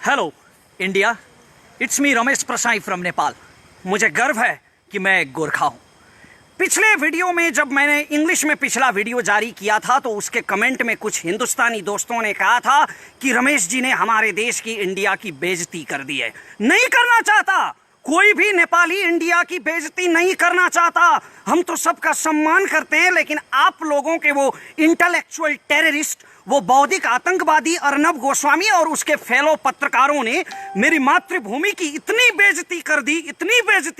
Hello India, it's me Ramesh Prasai from Nepal. मुझे गर्व है कि मैं एक गोरखा हूँ। पिछले वीडियो में जब मैंने इंग्लिश में पिछला वीडियो जारी किया था तो उसके कमेंट में कुछ हिंदुस्तानी दोस्तों ने कहा था कि रमेश जी ने हमारे देश की, इंडिया की बेइज्जती कर दी है। नहीं करना चाहता, कोई भी नेपाली इंडिया की बेइज्जती नहीं करना चाहता। हम तो सबका सम्मान करते हैं, लेकिन आप लोगों के वो इंटेलेक्चुअल टेररिस्ट, वो बौद्धिक आतंकवादी अर्नब गोस्वामी और उसके फेलो पत्रकारों ने मेरी मातृभूमि की इतनी बेइज्जती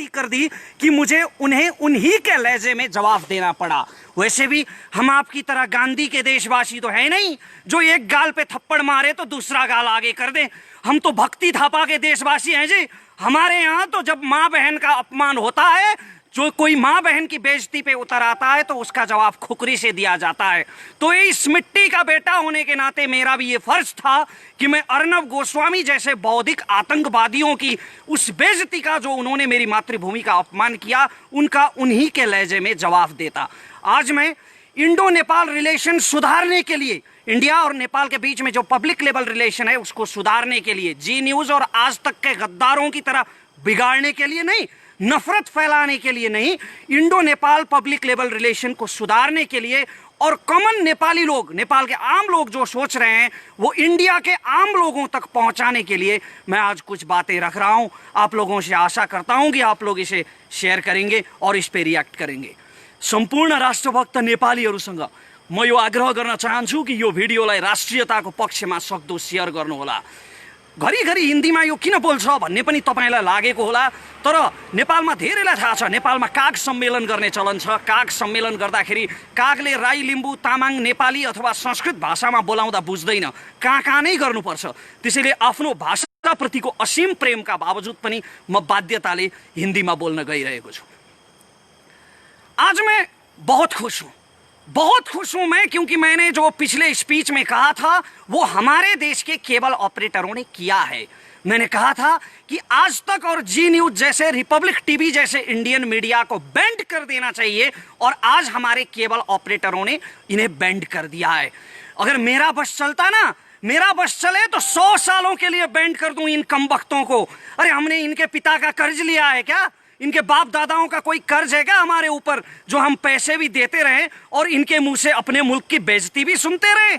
कर दी कि मुझे उन्हें उन्हीं के लहजे में जवाब देना पड़ा। वैसे भी हम आपकी तरह गांधी के देशवासी तो है नहीं जो एक गाल पे थप्पड़ मारे तो दूसरा गाल आगे कर दे। हम तो भक्ति थापा के देशवासी हैं जी। हमारे यहाँ तो जब माँ बहन का अपमान होता है, जो कोई माँ बहन की बेइज्जती पे उतर आता है तो उसका जवाब खुकरी से दिया जाता है। तो इस मिट्टी का बेटा होने के नाते मेरा भी ये फर्ज था कि मैं अर्नब गोस्वामी जैसे बौद्धिक आतंकवादियों की उस बेइज्जती का, जो उन्होंने मेरी मातृभूमि का अपमान किया, उनका उन्हीं के लहजे में जवाब देता। आज मैं इंडो नेपाल रिलेशन सुधारने के लिए, इंडिया और नेपाल के बीच में जो पब्लिक लेवल रिलेशन है उसको सुधारने के लिए, जी न्यूज और आज तक के गद्दारों की तरह बिगाड़ने के लिए नहीं, नफरत फैलाने के लिए नहीं, Indo Nepal public level relation को सुधारने के लिए और कॉमन नेपाली लोग, नेपाल के आम लोग जो सोच रहे हैं वो इंडिया के आम लोगों तक पहुंचाने के लिए मैं आज कुछ बातें रख रहा हूं। आप लोगों से आशा करता हूं कि आप लोग इसे शेयर करेंगे और इस पे रिएक्ट करेंगे। सम्पूर्ण राष्ट्रभक्त नेपालीहरूसँग म यो आग्रह गर्न चाहन्छु कि यो भिडियोलाई राष्ट्रियताको पक्षमा सक्दो शेयर गर्नुहोला। घरिघरि हिन्दीमा यो किन बोल्छ भन्ने पनि तपाईलाई लागेको होला, तर नेपालमा धेरैलाई थाहा छ नेपालमा काग सम्मेलन गर्ने चलन छ। काग सम्मेलन गर्दाखेरि कागले राई, लिम्बू, तामाङ, नेपाली अथवा संस्कृत भाषामा बोलाउँदा बुझ्दैन, कहाँ नै गर्नुपर्छ। त्यसैले आफ्नो भाषाप्रतिको असीम प्रेमका बावजुद पनि म बाध्यताले हिन्दीमा बोल्न गइरहेको छु। आज मैं बहुत खुश हूं मैं, क्योंकि मैंने जो पिछले स्पीच में कहा था वो हमारे देश के केबल ऑपरेटरों ने किया है। मैंने कहा था कि आज तक और जी न्यूज जैसे, रिपब्लिक टीवी जैसे इंडियन मीडिया को बैंड कर देना चाहिए, और आज हमारे केबल ऑपरेटरों ने इन्हें बैंड कर दिया है। अगर मेरा बस चलता ना, मेरा बस चले तो 100 सालों के लिए बैंड कर दूं इन कमबख्तों को। अरे हमने इनके पिता का कर्ज लिया है क्या? इनके बाप दादाओं का कोई कर्ज है क्या हमारे ऊपर, जो हम पैसे भी देते रहे और इनके मुंह से अपने मुल्क की बेइज्जती भी सुनते रहे?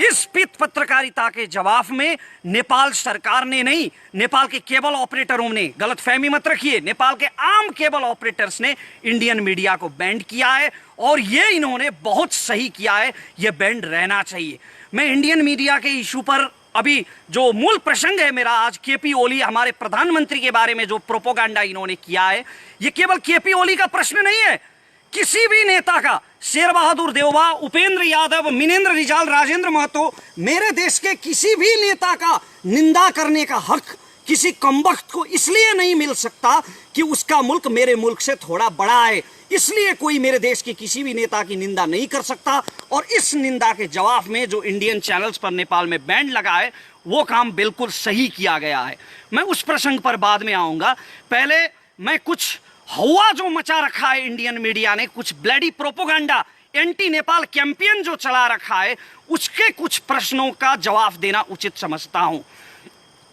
इस पित पत्रकारिता के जवाब में नेपाल सरकार ने नहीं, नेपाल के केबल ऑपरेटरों ने, गलतफहमी मत रखिए, नेपाल के आम केबल ऑपरेटर्स ने इंडियन मीडिया को बैंड किया है, और ये इन्होंने बहुत सही किया है। ये बैंड रहना चाहिए। मैं इंडियन मीडिया के इशू पर अभी जो मूल प्रसंग है मेरा आज, केपी ओली, हमारे प्रधानमंत्री के बारे में जो प्रोपोगंडा इन्होंने किया है, ये केवल केपी ओली का प्रश्न नहीं है, किसी भी नेता का, शेर बहादुर देववा, उपेंद्र यादव, मिनेंद्र रिजाल, राजेंद्र महतो, मेरे देश के किसी भी नेता का निंदा करने का हक किसी कमबख्त को इसलिए नहीं मिल सकता कि उसका मुल्क मेरे मुल्क से थोड़ा बड़ा है। इसलिए कोई मेरे देश के किसी भी नेता की निंदा नहीं कर सकता, और इस निंदा के जवाब में जो इंडियन चैनल्स पर नेपाल में बैंड लगा है वो काम बिल्कुल सही किया गया है। मैं उस प्रसंग पर बाद में आऊंगा। पहले मैं कुछ हवा जो मचा रखा है इंडियन मीडिया ने, कुछ bloody propaganda, anti Nepal campaign जो चला रखा है, उसके कुछ प्रश्नों का जवाब देना उचित समझता हूं।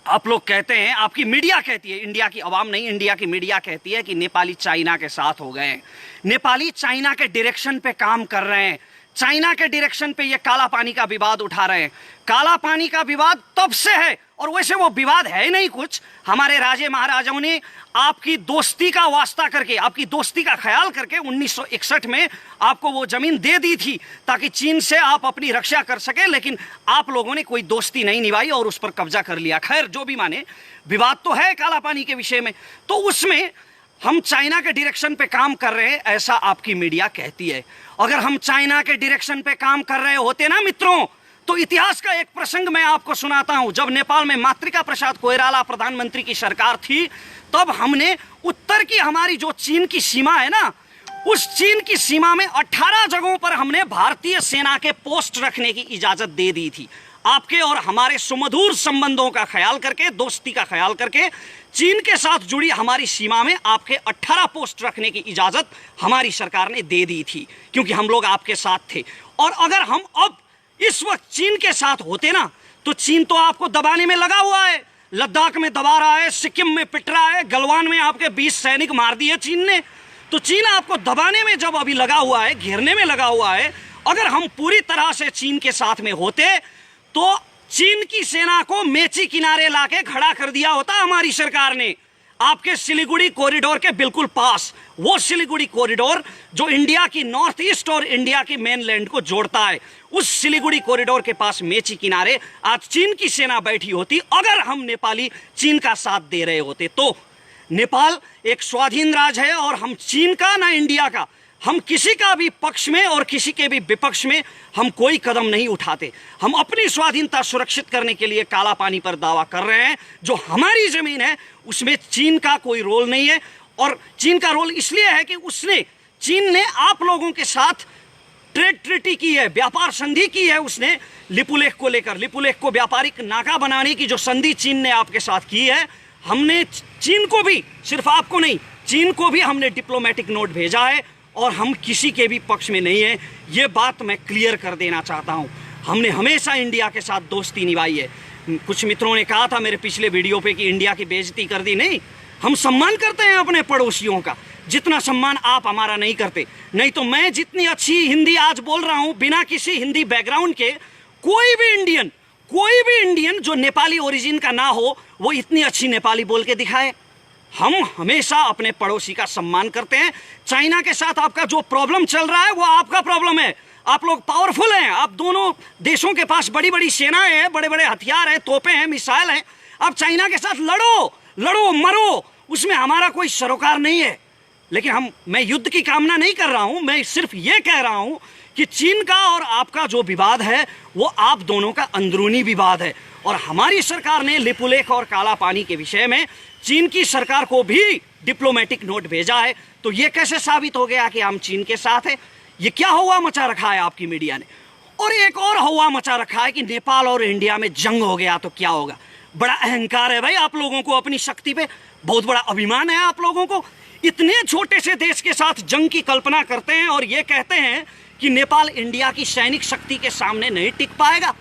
आप लोग कहते हैं, आपकी मीडिया कहती है, इंडिया की आवाम नहीं, इंडिया की मीडिया कहती है कि नेपाली चाइना के साथ हो गए, नेपाली चाइना के डायरेक्शन पे काम कर रहे हैं, चाइना के डायरेक्शन पे ये काला पानी का विवाद उठा रहे हैं। काला पानी का विवाद तब से है, और वैसे वो विवाद है नहीं कुछ, हमारे राजे महाराजाओं ने आपकी दोस्ती का वास्ता करके, आपकी दोस्ती का ख्याल करके 1961 में आपको वो जमीन दे दी थी ताकि चीन से आप अपनी रक्षा कर सके, लेकिन आप लोगों ने कोई दोस्ती नहीं निभाई और उस पर कब्जा कर लिया। खैर, जो भी माने, विवाद तो है काला पानी के विषय में, तो उसमें हम चाइना के डायरेक्शन पे काम कर रहे हैं ऐसा आपकी मीडिया कहती है। अगर हम चाइना के डायरेक्शन पे काम कर रहे होते ना मित्रों, तो इतिहास का एक प्रसंग मैं आपको सुनाता हूं। जब नेपाल में मातृका प्रसाद कोइराला प्रधानमंत्री की सरकार थी, तब हमने उत्तर की हमारी जो चीन की सीमा है ना, उस चीन की सीमा में 18 जगहों पर हमने भारतीय सेना के पोस्ट रखने की इजाजत दे दी थी। आपके और हमारे सुमधुर संबंधों का ख्याल करके, दोस्ती का ख्याल करके, चीन के साथ जुड़ी हमारी सीमा में आपके 18 पोस्ट रखने की इजाजत हमारी सरकार ने दे दी थी, क्योंकि हम लोग आपके साथ थे। और अगर हम अब इस वक्त चीन के साथ होते ना, तो चीन तो आपको दबाने में लगा हुआ है, लद्दाख में दबा रहा है, सिक्किम में पिट रहा है, गलवान में आपके 20 सैनिक मार दिए चीन ने। तो चीन आपको दबाने में जब अभी लगा हुआ है, घेरने में लगा हुआ है, अगर हम पूरी तरह से चीन के साथ में होते तो चीन की सेना को मेची किनारे लाके खड़ा कर दिया होता हमारी सरकार ने, आपके सिलीगुड़ी कॉरिडोर के बिल्कुल पास। वो सिलीगुड़ी कॉरिडोर जो इंडिया की नॉर्थ ईस्ट और इंडिया की मेनलैंड को जोड़ता है, उस सिलीगुड़ी कॉरिडोर के पास मेची किनारे आज चीन की सेना बैठी होती। अगर हम नेपाली चीन का साथ दे रहे होते तो नेपाल एक स्वाधीन राज्य है और हम चीन का ना इंडिया का, हम किसी का भी पक्ष में और किसी के भी विपक्ष में हम कोई कदम नहीं उठाते। हम अपनी स्वाधीनता सुरक्षित करने के लिए काला पानी पर दावा कर रहे हैं। जो हमारी जमीन है उसमें चीन का कोई रोल नहीं है, और चीन का रोल इसलिए है कि चीन ने आप लोगों के साथ ट्रेड ट्रीटी की है, व्यापार संधि की है उसने लिपुलेख को लेकर। लिपुलेख को व्यापारिक नाका बनाने की जो संधि चीन ने आपके साथ की है, हमने चीन को भी, सिर्फ आपको नहीं, चीन को भी हमने डिप्लोमेटिक नोट भेजा है और हम किसी के भी पक्ष में नहीं है। ये बात मैं क्लियर कर देना चाहता हूँ। हमने हमेशा इंडिया के साथ दोस्ती निभाई है। कुछ मित्रों ने कहा था मेरे पिछले वीडियो पे कि इंडिया की बेइज्जती कर दी। नहीं, हम सम्मान करते हैं अपने पड़ोसियों का, जितना सम्मान आप हमारा नहीं करते। नहीं तो मैं जितनी अच्छी हिंदी आज बोल रहा हूँ बिना किसी हिंदी बैकग्राउंड के, कोई भी इंडियन जो नेपाली ओरिजिन का ना हो वो इतनी अच्छी नेपाली बोल के दिखाए। हम हमेशा अपने पड़ोसी का सम्मान करते हैं। चाइना के साथ आपका जो प्रॉब्लम चल रहा है वो आपका प्रॉब्लम है। आप लोग पावरफुल हैं, आप दोनों देशों के पास बड़ी बड़ी सेनाएं हैं, बड़े बड़े हथियार हैं, तोपें हैं, मिसाइल हैं। आप चाइना के साथ लड़ो मरो, उसमें हमारा कोई सरोकार नहीं है। लेकिन मैं युद्ध की कामना नहीं कर रहा हूं, मैं सिर्फ ये कह रहा हूं कि चीन का और आपका जो विवाद है वो आप दोनों का अंदरूनी विवाद है। और हमारी सरकार ने लिपुलेख और काला पानी के विषय में चीन की सरकार को भी डिप्लोमेटिक नोट भेजा है। तो ये कैसे साबित हो गया कि हम चीन के साथ हैं? ये क्या हुआ मचा रखा है आपकी मीडिया ने? और एक और हुआ मचा रखा है कि नेपाल और इंडिया में जंग हो गया तो क्या होगा। बड़ा अहंकार है भाई आप लोगों को अपनी शक्ति पे, बहुत बड़ा अभिमान है आप लोगों को। इतने छोटे से देश के साथ जंग की कल्पना करते हैं और ये कहते हैं कि नेपाल इंडिया की सैनिक शक्ति के सामने नहीं टिक पाएगा।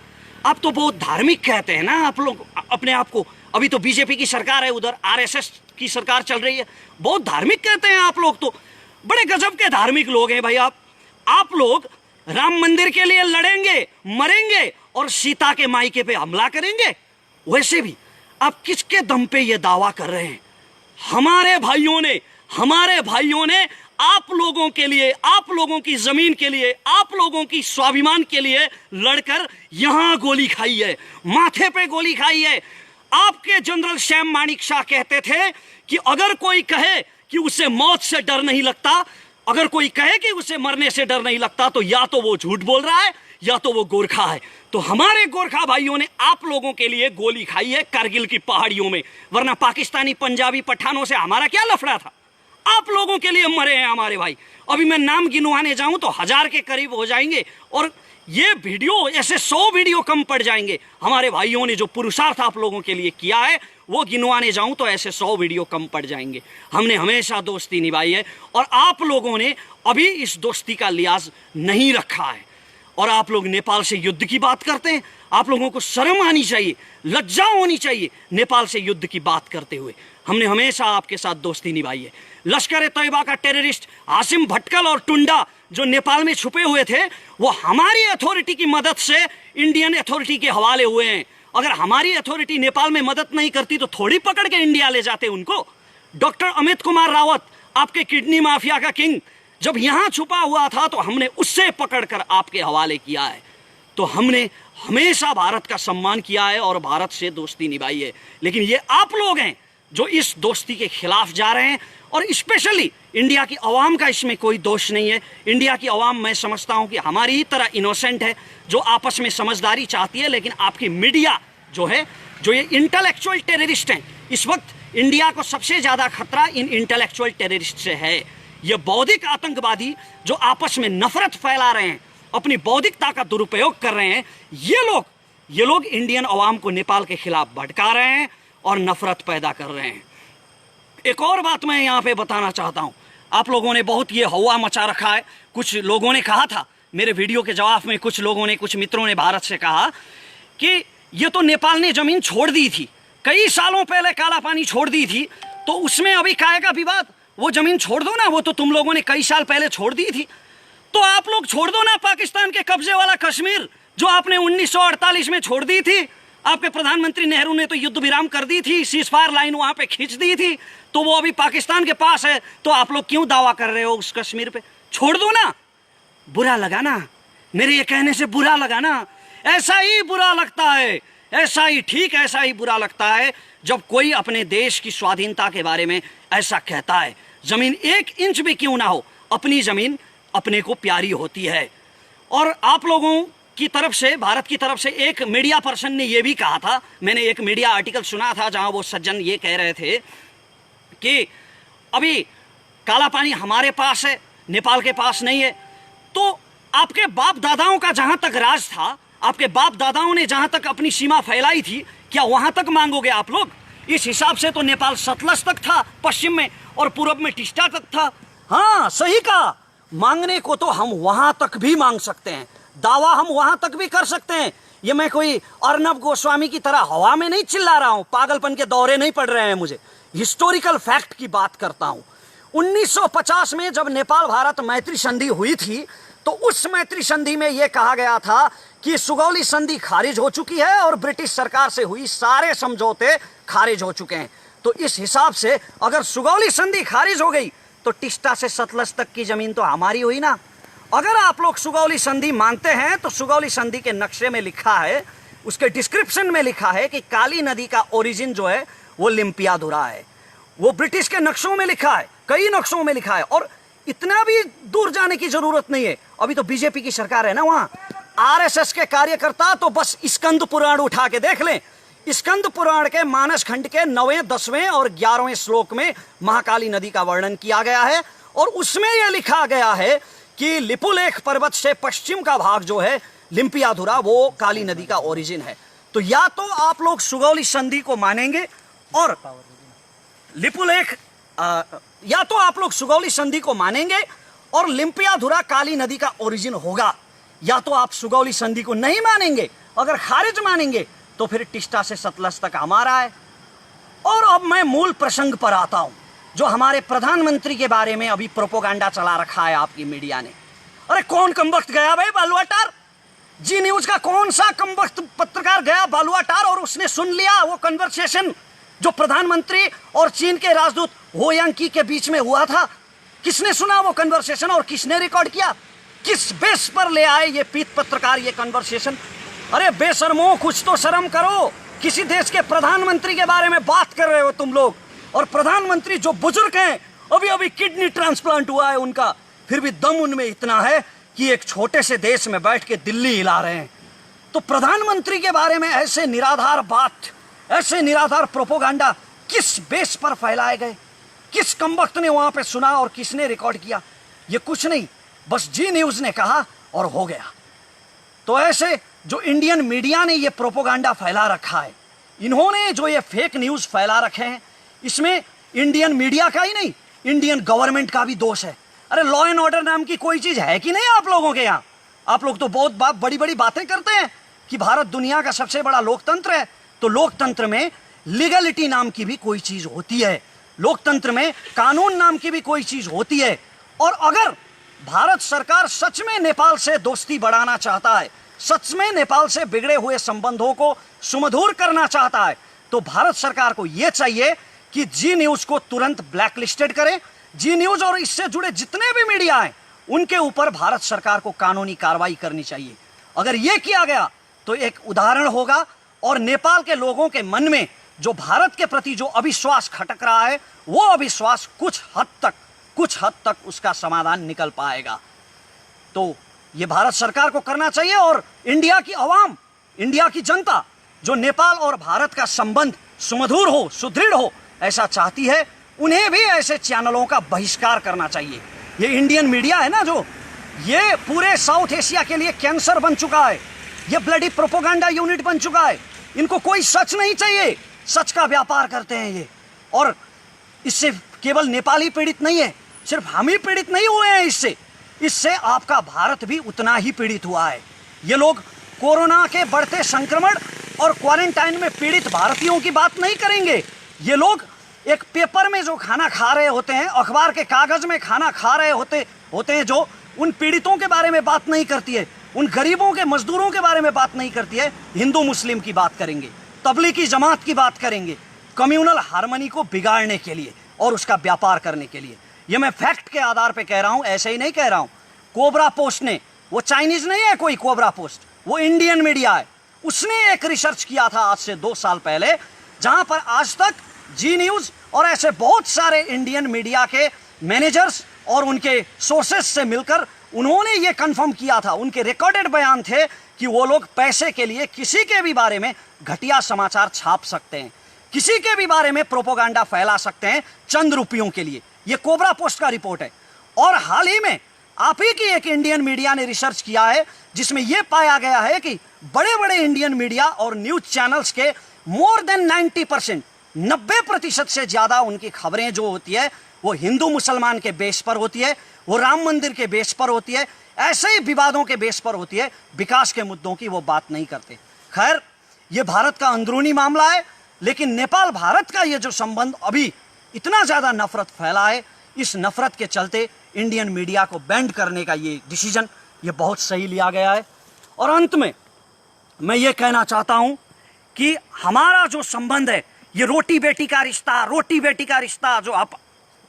आप तो बहुत धार्मिक कहते हैं ना आप लोग अपने आप को। अभी तो बीजेपी की सरकार है, उधर आरएसएस की सरकार चल रही है, बहुत धार्मिक कहते हैं आप लोग। तो बड़े गजब के धार्मिक लोग हैं भाई आप लोग राम मंदिर के लिए लड़ेंगे, मरेंगे और सीता के मायके पे हमला करेंगे। वैसे भी आप किसके दम पे ये दावा कर रहे हैं? हमारे भाइयों ने आप लोगों के लिए, आप लोगों की जमीन के लिए, आप लोगों की स्वाभिमान के लिए लड़कर यहां गोली खाई है, माथे पे गोली खाई है। आपके जनरल सैम मानेकशॉ कहते थे कि अगर कोई कहे कि उसे मौत से डर नहीं लगता, अगर कोई कहे कि उसे मरने से डर नहीं लगता, तो या तो वो झूठ बोल रहा है या तो वो गोरखा है। तो हमारे गोरखा भाइयों ने आप लोगों के लिए गोली खाई है कारगिल की पहाड़ियों में, वरना पाकिस्तानी पंजाबी पठानों से हमारा क्या लफड़ा था? आप लोगों के लिए मरे हैं हमारे भाई। अभी मैं नाम गिनवाने जाऊं तो 1000 के करीब हो जाएंगे और ये वीडियो ऐसे 100 वीडियो कम पड़ जाएंगे। हमारे भाइयों ने जो पुरुषार्थ आप लोगों के लिए किया है वो गिनवाने जाऊं तो ऐसे 100 वीडियो कम पड़ जाएंगे। हमने हमेशा दोस्ती निभाई है और आप लोगों ने अभी इस दोस्ती का लिहाज नहीं रखा है। और आप लोग नेपाल से युद्ध की बात करते हैं। आप लोगों को शर्म आनी चाहिए, लज्जा होनी चाहिए नेपाल से युद्ध की बात करते हुए। हमने हमेशा आपके साथ दोस्ती निभाई है। लश्कर ए तैयबा का टेररिस्ट हाशिम भटकल और टुंडा जो नेपाल में छुपे हुए थे, वो हमारी अथॉरिटी की मदद से इंडियन अथॉरिटी के हवाले हुए हैं। अगर हमारी अथॉरिटी नेपाल में मदद नहीं करती तो थोड़ी पकड़ के इंडिया ले जाते उनको। डॉक्टर अमित कुमार रावत, आपके किडनी माफिया का किंग, जब यहां छुपा हुआ था तो हमने उससे पकड़कर आपके हवाले किया है। तो हमने हमेशा भारत का सम्मान किया है और भारत से दोस्ती निभाई है। लेकिन ये आप लोग हैं जो इस दोस्ती के खिलाफ जा रहे हैं। और स्पेशली इंडिया की आवाम का इसमें कोई दोष नहीं है। इंडिया की आवाम मैं समझता हूं कि हमारी ही तरह इनोसेंट है, जो आपस में समझदारी चाहती है। लेकिन आपकी मीडिया जो है, जो ये इंटेलेक्चुअल टेररिस्ट हैं, इस वक्त इंडिया को सबसे ज्यादा खतरा इन इंटेलेक्चुअल टेररिस्ट से है। ये बौद्धिक आतंकवादी जो आपस में नफरत फैला रहे हैं, अपनी बौद्धिकता का दुरुपयोग कर रहे हैं, ये लोग इंडियन अवाम को नेपाल के खिलाफ भड़का रहे हैं और नफरत पैदा कर रहे हैं। एक और बात मैं यहाँ पे बताना चाहता हूँ। आप लोगों ने बहुत ये हवा मचा रखा है। कुछ लोगों ने कहा था मेरे वीडियो के जवाब में, कुछ मित्रों ने भारत से कहा कि ये तो नेपाल ने जमीन छोड़ दी थी, कई सालों पहले काला पानी छोड़ दी थी, तो उसमें अभी काहे का विवाद? वो जमीन छोड़ दो ना, वो तो तुम लोगों ने कई साल पहले छोड़ दी थी। तो आप लोग छोड़ दो ना पाकिस्तान के कब्जे वाला कश्मीर, जो आपने 1948 में छोड़ दी थी। आपके प्रधानमंत्री नेहरू ने तो युद्ध विराम कर दी थी, सीजफायर लाइन वहां पे खींच दी थी, तो वो अभी पाकिस्तान के पास है। तो आप लोग क्यों दावा कर रहे हो उस कश्मीर पे? छोड़ दो ना। बुरा लगा ना? मेरे ये कहने से बुरा लगा ना? ऐसा ही बुरा लगता है, ऐसा ही, ठीक ऐसा ही बुरा लगता है जब कोई अपने देश की स्वाधीनता के बारे में ऐसा कहता है। जमीन 1 इंच भी क्यों ना हो, अपनी जमीन अपने को प्यारी होती है। और आप लोगों की तरफ से, भारत की तरफ से एक मीडिया पर्सन ने यह भी कहा था, मैंने एक मीडिया आर्टिकल सुना था जहां वो सज्जन ये कह रहे थे कि अभी काला पानी हमारे पास है, नेपाल के पास नहीं है। तो आपके बाप दादाओं का जहां तक राज था, आपके बाप दादाओं ने जहां तक अपनी सीमा फैलाई थी, क्या वहां तक मांगोगे आप लोग? इस हिसाब से तो नेपाल सतलज तक था पश्चिम में, और पूरब में टिस्टा तक था। हाँ, सही कहा, मांगने को तो हम वहां तक भी मांग सकते हैं, दावा हम वहां तक भी कर सकते हैं। ये मैं कोई अर्नब गोस्वामी की तरह हवा में नहीं चिल्ला रहा हूं, पागलपन के दौरे नहीं पड़ रहे हैं मुझे, हिस्टोरिकल फैक्ट की बात करता हूं। 1950 में जब नेपाल भारत मैत्री संधि हुई थी, तो उस मैत्री संधि में यह कहा गया था कि सुगौली संधि खारिज हो चुकी है और ब्रिटिश सरकार से हुई सारे समझौते खारिज हो चुके हैं। तो इस हिसाब से अगर सुगौली संधि खारिज हो गई तो टिस्टा से सतलज तक की जमीन तो हमारी हुई ना। अगर आप लोग सुगौली संधि मानते हैं तो सुगौली संधि के नक्शे में लिखा है, उसके डिस्क्रिप्शन में लिखा है कि काली नदी का ओरिजिन जो है वो लिम्पियाधुरा है। वो ब्रिटिश के नक्शों में लिखा है, कई नक्शों में लिखा है, और इतना भी दूर जाने की जरूरत नहीं है। अभी तो बीजेपी की सरकार है ना वहां, आरएसएस के कार्यकर्ता तो बस स्कंद पुराण उठा के देख लें। स्कंद पुराण के मानस खंड के 9वें, 10वें और 11वें श्लोक में महाकाली नदी का वर्णन किया गया है, और उसमें यह लिखा गया है कि लिपुलेख पर्वत से पश्चिम का भाग जो है लिम्पियाधुरा, वो काली नदी का ओरिजिन है। तो या तो आप लोग सुगौली संधि को मानेंगे और लिपुलेख, या तो आप लोग सुगौली संधि को मानेंगे और लिम्पियाधुरा काली नदी का ओरिजिन होगा, या तो आप सुगौली संधि को नहीं मानेंगे। अगर खारिज मानेंगे तो फिर टिस्टा से सतलज तक हमारा है। और अब मैं मूल प्रसंग पर आता हूं, जो हमारे प्रधानमंत्री के बारे में अभी प्रोपोगंडा चला रखा है आपकी मीडिया ने। अरे कौन कमबख्त गया भाई बालुआटार? जी न्यूज का कौन सा कमबख्त पत्रकार गया बालुआटार और उसने सुन लिया वो कन्वर्सेशन जो प्रधानमंत्री और चीन के राजदूत हो यांकी के बीच में हुआ था? किसने सुना वो कन्वर्सेशन और किसने रिकॉर्ड किया? किस बेस पर ले आए ये पीत पत्रकार ये कन्वर्सेशन? अरे बेशर्मो, कुछ तो शर्म करो। किसी देश के प्रधानमंत्री के बारे में बात कर रहे हो तुम लोग, और प्रधानमंत्री जो बुजुर्ग हैं, अभी अभी किडनी ट्रांसप्लांट हुआ है उनका, फिर भी दम उनमें इतना है कि एक छोटे से देश में बैठ के दिल्ली हिला रहे हैं। तो प्रधानमंत्री के बारे में ऐसे निराधार बात, ऐसे निराधार प्रोपोगंडा किस बेस पर फैलाए गए? किस कमबख्त ने वहां पे सुना और किसने रिकॉर्ड किया? ये कुछ नहीं, बस जी न्यूज ने कहा और हो गया। तो ऐसे जो इंडियन मीडिया ने ये प्रोपोगंडा फैला रखा है, इन्होंने जो ये फेक न्यूज फैला रखे हैं, इसमें इंडियन मीडिया का ही नहीं, इंडियन गवर्नमेंट का भी दोष है। अरे लॉ एंड ऑर्डर नाम की कोई चीज है कि नहीं आप लोगों के यहाँ? आप लोग तो बहुत बड़ी बड़ी बातें करते हैं कि भारत दुनिया का सबसे बड़ा लोकतंत्र है। तो लोकतंत्र में लीगलिटी नाम की भी कोई चीज होती है, लोकतंत्र में कानून नाम की भी कोई चीज होती है। और अगर भारत सरकार सच में नेपाल से दोस्ती बढ़ाना चाहता है, सच में नेपाल से बिगड़े हुए संबंधों को सुमधुर करना चाहता है, तो भारत सरकार को यह चाहिए कि जी न्यूज को तुरंत ब्लैकलिस्टेड करें। जी न्यूज और इससे जुड़े जितने भी मीडिया हैं, उनके ऊपर भारत सरकार को कानूनी कार्रवाई करनी चाहिए। अगर यह किया गया तो एक उदाहरण होगा, और नेपाल के लोगों के मन में जो भारत के प्रति जो अविश्वास खटक रहा है, वो अविश्वास कुछ हद तक उसका समाधान निकल पाएगा। तो ये भारत सरकार को करना चाहिए, और इंडिया की आवाम, इंडिया की जनता जो नेपाल और भारत का संबंध सुमधुर हो, सुदृढ़ हो, ऐसा चाहती है, उन्हें भी ऐसे चैनलों का बहिष्कार करना चाहिए। ये इंडियन मीडिया है ना, जो ये पूरे साउथ एशिया के लिए कैंसर बन चुका है, ये ब्लडी प्रोपोगंडा यूनिट बन चुका है। इनको कोई सच नहीं चाहिए, सच का व्यापार करते हैं ये। और इससे केवल नेपाल ही पीड़ित नहीं है, सिर्फ हम ही पीड़ित नहीं हुए हैं इससे आपका भारत भी उतना ही पीड़ित हुआ है। ये लोग कोरोना के बढ़ते संक्रमण और क्वारंटाइन में पीड़ित भारतीयों की बात नहीं करेंगे। ये लोग एक पेपर में जो खाना खा रहे होते हैं, अखबार के कागज में खाना खा रहे होते हैं, जो उन पीड़ितों के बारे में बात नहीं करती है, उन गरीबों के मजदूरों के बारे में बात नहीं करती है। हिंदू मुस्लिम की बात करेंगे, तबलीगी जमात की बात करेंगे, कम्युनल हार्मनी को बिगाड़ने के लिए और उसका व्यापार करने के लिए। ये मैं फैक्ट के आधार पे कह रहा हूं, ऐसे ही नहीं कह रहा हूं। कोबरा पोस्ट ने, वो चाइनीज नहीं है कोई कोबरा पोस्ट, वो इंडियन मीडिया है, उसने एक रिसर्च किया था आज से 2 साल पहले, जहां पर आज तक जी न्यूज और ऐसे बहुत सारे इंडियन मीडिया के मैनेजर्स और उनके सोर्सेस से मिलकर उन्होंने ये कंफर्म किया था, उनके रिकॉर्डेड बयान थे कि वो लोग पैसे के लिए किसी के भी बारे में घटिया समाचार छाप सकते हैं, किसी के भी बारे में प्रोपोगंडा फैला सकते हैं चंद रुपयों के लिए। ये कोबरा पोस्ट का रिपोर्ट है। और हाल ही में आप ही की एक इंडियन मीडिया ने रिसर्च किया है, जिसमें यह पाया गया है कि बड़े बड़े इंडियन मीडिया और न्यूज चैनल्स के मोर देन 90%, 90% से ज्यादा उनकी खबरें जो होती है वो हिंदू मुसलमान के बेस पर होती है, वो राम मंदिर के बेस पर होती है, ऐसे ही विवादों के बेस पर होती है, विकास के मुद्दों की वो बात नहीं करते। खैर, ये भारत का अंदरूनी मामला है, लेकिन नेपाल भारत का ये जो संबंध अभी इतना ज्यादा नफरत फैला है, इस नफरत के चलते इंडियन मीडिया को बैंड करने का ये डिसीजन ये बहुत सही लिया गया है। और अंत में मैं ये कहना चाहता हूं कि हमारा जो संबंध है, ये रोटी बेटी का रिश्ता, रोटी बेटी का रिश्ता जो आप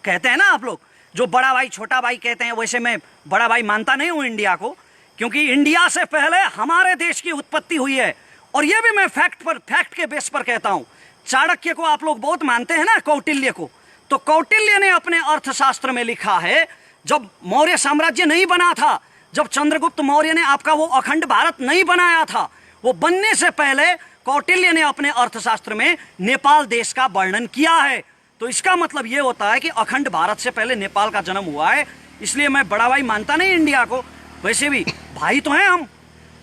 कहते हैं ना, आप लोग जो बड़ा भाई छोटा भाई कहते हैं, वैसे मैं बड़ा भाई मानता नहीं हूं इंडिया को, क्योंकि इंडिया से पहले हमारे देश की उत्पत्ति हुई है। और ये भी मैं फैक्ट के बेस पर कहता हूं। चाणक्य को आप लोग बहुत मानते हैं ना, कौटिल्य को, तो कौटिल्य ने अपने अर्थशास्त्र में लिखा है, जब मौर्य साम्राज्य नहीं बना था, जब चंद्रगुप्त मौर्य ने आपका वो अखंड भारत नहीं बनाया था, वो बनने से पहले कौटिल्य ने अपने अर्थशास्त्र में नेपाल देश का वर्णन किया है। तो इसका मतलब ये होता है कि अखंड भारत से पहले नेपाल का जन्म हुआ है। इसलिए मैं बड़ा भाई मानता नहीं इंडिया को, वैसे भी भाई तो हैं हम।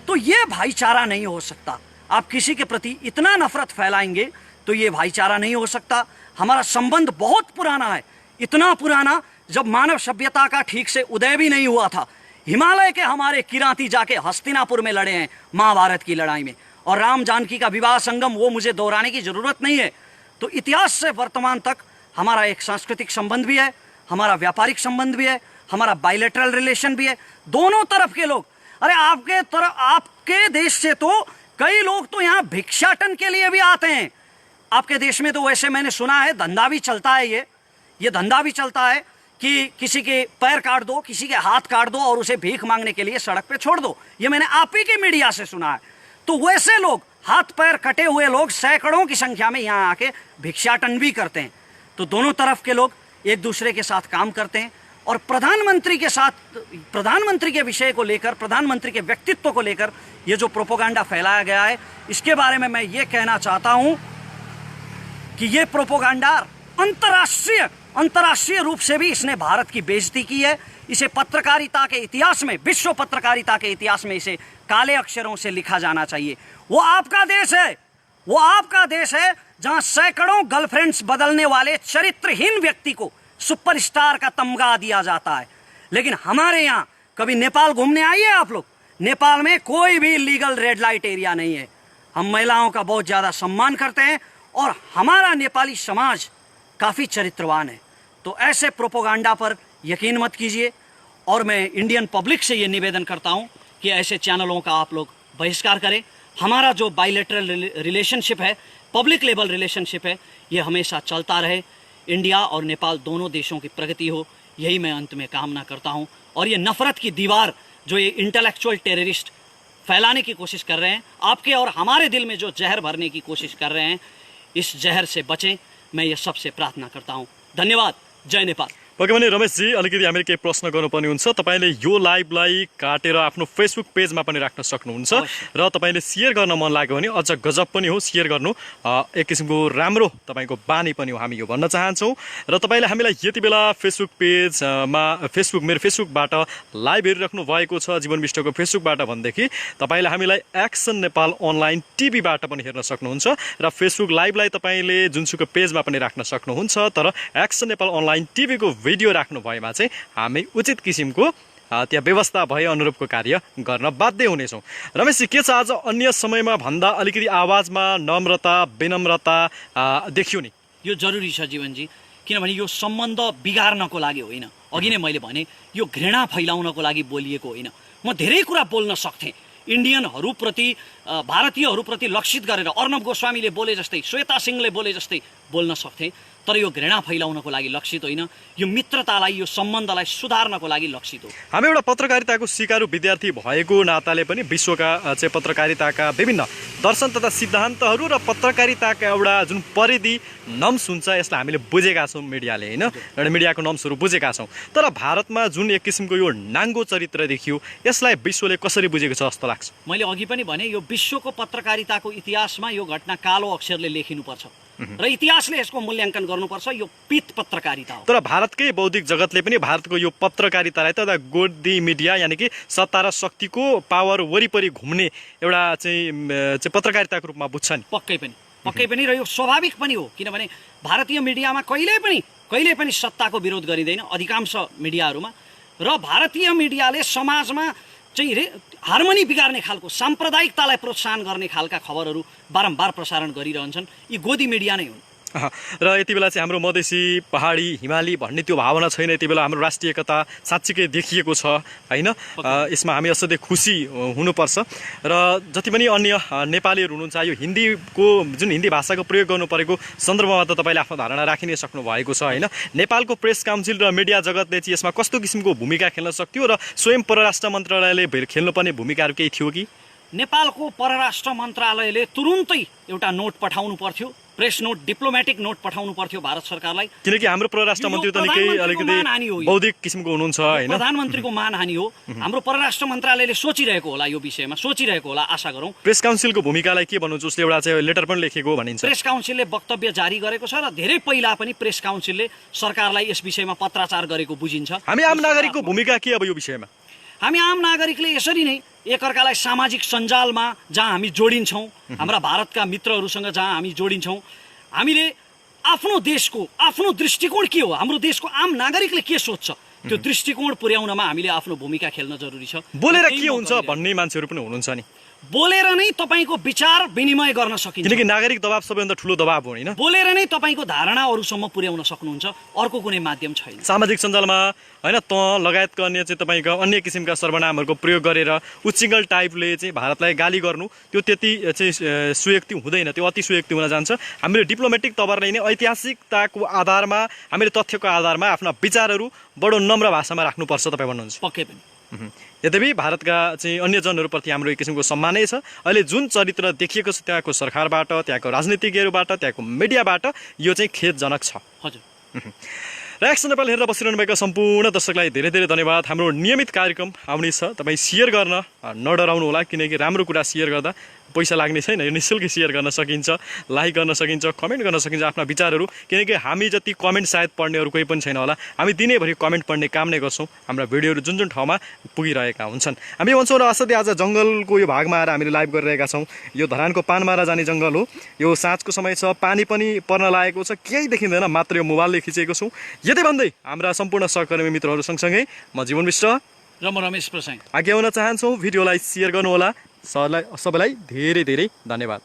तो ये भाईचारा नहीं हो सकता। आप किसी के प्रति इतना नफरत फैलाएंगे तो ये भाईचारा नहीं हो सकता। हमारा संबंध बहुत पुराना है, इतना पुराना जब मानव सभ्यता का ठीक से उदय भी नहीं हुआ था। हिमालय के हमारे किराती जाके हस्तिनापुर में लड़े हैं महाभारत की लड़ाई में, और राम जानकी का विवाह संगम वो मुझे दोहराने की जरूरत नहीं है। तो इतिहास से वर्तमान तक हमारा एक सांस्कृतिक संबंध भी है, हमारा व्यापारिक संबंध भी है, हमारा बायलैटरल रिलेशन भी है। दोनों तरफ के लोग, अरे आपके देश से तो कई लोग तो यहाँ भिक्षाटन के लिए भी आते हैं। आपके देश में तो वैसे मैंने सुना है धंधा भी चलता है, ये धंधा भी चलता है कि किसी के पैर काट दो, किसी के हाथ काट दो और उसे भीख मांगने के लिए सड़क पे छोड़ दो। ये मैंने आप ही के मीडिया से सुना है। तो वैसे लोग, हाथ पैर कटे हुए लोग सैकड़ों की संख्या में यहाँ आके भिक्षाटन भी करते हैं। तो दोनों तरफ के लोग एक दूसरे के साथ काम करते हैं। और प्रधानमंत्री के साथ, प्रधानमंत्री के विषय को लेकर, प्रधानमंत्री के व्यक्तित्व को लेकर ये जो प्रोपोगंडा फैलाया गया है, इसके बारे में मैं ये कहना चाहता हूं कि ये प्रोपोगंडा अंतर्राष्ट्रीय रूप से भी इसने भारत की बेइज्जती की है। इसे पत्रकारिता के इतिहास में, विश्व पत्रकारिता के इतिहास में इसे काले अक्षरों से लिखा जाना चाहिए। वो आपका देश है, वो आपका देश है जहां सैकड़ों गर्लफ्रेंड्स बदलने वाले चरित्रहीन व्यक्ति को सुपरस्टार का तमगा दिया जाता है। लेकिन हमारे यहाँ कभी नेपाल घूमने आइए आप लोग, नेपाल में कोई भी लीगल रेड लाइट एरिया नहीं है। हम महिलाओं का बहुत ज़्यादा सम्मान करते हैं और हमारा नेपाली समाज काफ़ी चरित्रवान है। तो ऐसे प्रोपोगंडा पर यकीन मत कीजिए। और मैं इंडियन पब्लिक से ये निवेदन करता हूँ कि ऐसे चैनलों का आप लोग बहिष्कार करें। हमारा जो बायलैटरल रिलेशनशिप है, पब्लिक लेवल रिलेशनशिप है, ये हमेशा चलता रहे। इंडिया और नेपाल दोनों देशों की प्रगति हो, यही मैं अंत में कामना करता हूँ। और ये नफरत की दीवार जो ये इंटेलेक्चुअल टेररिस्ट फैलाने की कोशिश कर रहे हैं, आपके और हमारे दिल में जो जहर भरने की कोशिश कर रहे हैं, इस जहर से बचें, मैं ये सबसे प्रार्थना करता हूँ। धन्यवाद। जय नेपाल। ओके भने रमेशजी, अलिकति हामीले केही प्रश्न गर्नुपर्ने हुन्छ। तपाईँले यो लाइभलाई काटेर आफ्नो फेसबुक पेजमा पनि राख्न सक्नुहुन्छ र तपाईँले सेयर गर्न मन लाग्यो भने अझ गजब पनि हो, सेयर गर्नु एक किसिमको राम्रो तपाईँको बानी पनि हो, हामी यो भन्न चाहन्छौँ। र तपाईँले हामीलाई यति बेला फेसबुक पेजमा मेरो फेसबुकबाट लाइभ हेरिराख्नु भएको छ, जीवन विष्टको फेसबुकबाट भनेदेखि तपाईँले हामीलाई एक्सन नेपाल अनलाइन टिभीबाट पनि हेर्न सक्नुहुन्छ र फेसबुक लाइभलाई तपाईँले जुनसुकै पेजमा पनि राख्न सक्नुहुन्छ। तर एक्सन नेपाल अनलाइन टिभीको भिडियो राख्नु भएमा चाहिँ हामी उचित किसिमको त्यहाँ व्यवस्था भए अनुरूपको कार्य गर्न बाध्य हुनेछौँ। रमेशजी, के छ आज अन्य समयमा भन्दा अलिकति आवाजमा नम्रता विनम्रता देखियो नि? यो जरुरी छ जीवनजी, किनभने यो सम्बन्ध बिगार्नको लागि होइन, अघि नै मैले भने यो घृणा फैलाउनको लागि बोलिएको होइन। म धेरै कुरा बोल्न सक्थेँ, इन्डियनहरूप्रति भारतीयहरूप्रति लक्षित गरेर अर्णव गोस्वामीले बोले जस्तै, श्वेता सिंहले बोले जस्तै बोल्न सक्थेँ, तर यो घृणा फैलाउनको लागि लक्षित होइन, यो मित्रतालाई यो सम्बन्धलाई सुधार्नको लागि लक्षित हो। हामी एउटा पत्रकारिताको सिकारु विद्यार्थी भएको नाताले पनि विश्वका चाहिँ पत्रकारिताका विभिन्न दर्शन तथा सिद्धान्तहरू र पत्रकारिताका एउटा जुन परिधि नम्स हुन्छ यसलाई हामीले बुझेका छौँ, मिडियाले होइन, एउटा मिडियाको नम्सहरू बुझेका छौँ। तर भारतमा जुन एक किसिमको यो नाङ्गो चरित्र देखियो यसलाई विश्वले कसरी बुझेको छ जस्तो लाग्छ? मैले अघि पनि भने यो विश्वको पत्रकारिताको इतिहासमा यो घटना कालो अक्षरले लेखिनुपर्छ र इतिहासले यसको मूल्याङ्कन गर्नुपर्छ। यो पित पत्रकारिता हो। तर भारतकै बौद्धिक जगतले पनि भारतको यो पत्रकारितालाई त गोदी मिडिया यानि कि सत्ता र शक्तिको पावर वरिपरि घुम्ने एउटा चाहिँ पत्रकारिताको रूपमा बुझ्छ नि? पक्कै पनि र यो स्वाभाविक पनि हो, किनभने भारतीय मिडियामा कहिल्यै पनि सत्ताको विरोध गरिँदैन अधिकांश मिडियाहरूमा, र भारतीय मिडियाले समाजमा चाहिँ हार्मोनी बिगार्ने खालको साम्प्रदायिकतालाई प्रोत्साहन गर्ने खालका खबरहरू बारम्बार प्रसारण गरिरहन्छन्। यी गोदी मिडिया नै हुन्। र यति बेला चाहिँ हाम्रो मधेसी पहाडी हिमाली भन्ने त्यो भावना छैन। यति बेला हाम्रो राष्ट्रिय एकता साँच्चीकै देखिएको छ होइन। यसमा हामी असाध्यै खुसी हुनुपर्छ। र जति पनि अन्य नेपालीहरू हुनुहुन्छ, यो हिन्दीको जुन हिन्दी भाषाको प्रयोग गर्नु परेको सन्दर्भमा त तपाईँले आफ्नो धारणा राखि नै सक्नु भएको छ होइन। नेपालको प्रेस काउन्सिल र मिडिया जगतले चाहिँ यसमा कस्तो किसिमको भूमिका खेल्न सक्थ्यो र स्वयं परराष्ट्र मन्त्रालयले खेल्नुपर्ने भूमिकाहरू केही थियो कि? नेपालको परराष्ट्र मन्त्रालयले तुरुन्तै एउटा नोट पठाउनु पर्थ्यो, प्रेस नोट, डिप्लोमेटिक नोट पठाउनु पर्थ्यो भारत सरकारलाई, किनकि हाम्रो परराष्ट्र मन्त्री त निकै अलिकति बौद्धिक किसिमको हुनुहुन्छ होइन। प्रधानमन्त्रीको मानहानि हो। हाम्रो परराष्ट्र मन्त्रालयले सोचिरहेको होला, यो विषयमा सोचिरहेको होला, आशा गरौँ। प्रेस काउन्सिलको भूमिकालाई के भन्नुहुन्छ? उसले एउटा चाहिँ लेटर पनि लेखेको भनिन्छ। प्रेस काउन्सिलले वक्तव्य जारी गरेको छ र धेरै पहिला पनि प्रेस काउन्सिलले सरकारलाई यस विषयमा पत्राचार गरेको बुझिन्छ। हामी आम नागरिकको भूमिका के अब यो विषयमा? हामी आम नागरिकले यसरी नै एकअर्कालाई सामाजिक सञ्जालमा जहाँ हामी जोडिन्छौँ, हाम्रा भारतका मित्रहरूसँग जहाँ हामी जोडिन्छौँ, हामीले आफ्नो देशको आफ्नो दृष्टिकोण के हो, हाम्रो देशको आम नागरिकले के सोच्छ, त्यो दृष्टिकोण पुर्याउनमा हामीले आफ्नो भूमिका खेल्न जरुरी छ। बोलेर के हुन्छ भन्ने मान्छेहरू पनि हुनुहुन्छ नि। बोलेर नै तपाईँको विचार विनिमय गर्न सकिन्छ, किनकि नागरिक दबाव सबैभन्दा ठुलो दबाव हो होइन। बोलेर नै तपाईँको धारणा अरूसम्म पुर्याउन सक्नुहुन्छ, अर्को कुनै माध्यम छैन। सामाजिक सञ्जालमा होइन त लगायतका अन्य चाहिँ तपाईँको अन्य किसिमका सर्वनामहरूको प्रयोग गरेर उच्चिङ्गल टाइपले चाहिँ भारतलाई गाली गर्नु त्यो त्यति चाहिँ सुयुक्ति हुँदैन, त्यो अति सुयुक्ति हुन जान्छ। हामीले डिप्लोमेटिक तवरले नै ऐतिहासिकताको आधारमा हामीले तथ्यको आधारमा आफ्ना विचारहरू बडो नम्र भाषामा राख्नुपर्छ तपाईँ भन्नुहुन्छ? पक्कै पनि। यद्यपि भारतका चाहिँ अन्य जनहरूप्रति हाम्रो एक किसिमको सम्मानै छ। अहिले जुन चरित्र देखिएको छ त्यहाँको सरकारबाट, त्यहाँको राजनीतिज्ञहरूबाट, त्यहाँको मिडियाबाट यो चाहिँ खेदजनक छ। हजुर। र एक्सन नेपाल हेरेर बसिरहनु भएका सम्पूर्ण दर्शकलाई धेरै धेरै धन्यवाद। हाम्रो नियमित कार्यक्रम आउने छ, तपाईँ सेयर गर्न नडराउनु होला, किनकि राम्रो कुरा सेयर गर्दा पैसा लाग्ने छैन, यो निःशुल्क सेयर गर्न सकिन्छ, लाइक गर्न सकिन्छ, कमेन्ट गर्न सकिन्छ आफ्ना विचारहरू, किनकि हामी जति कमेन्ट सायद पढ्नेहरू कोही पनि छैन होला। हामी दिनैभरि कमेन्ट पढ्ने काम नै गर्छौँ। हाम्रा भिडियोहरू जुन जुन ठाउँमा पुगिरहेका हुन्छन् हामी भन्छौँ। र असाध्यै आज जङ्गलको यो भागमा आएर हामीले लाइभ गरिरहेका छौँ। यो धरानको पानमारा जाने जङ्गल हो, यो साँझको समय छ, पानी पनि पर्न लागेको छ, केही देखिँदैन, मात्र यो मोबाइलले खिचेको छौँ। यति भन्दै हाम्रा सम्पूर्ण सहकर्मी मित्रहरू सँगसँगै म जीवन मिश्र र म रमेश प्रसाई आज्ञा हुन चाहन्छौँ। भिडियोलाई सेयर गर्नुहोला। सबैलाई धेरै धेरै धन्यवाद।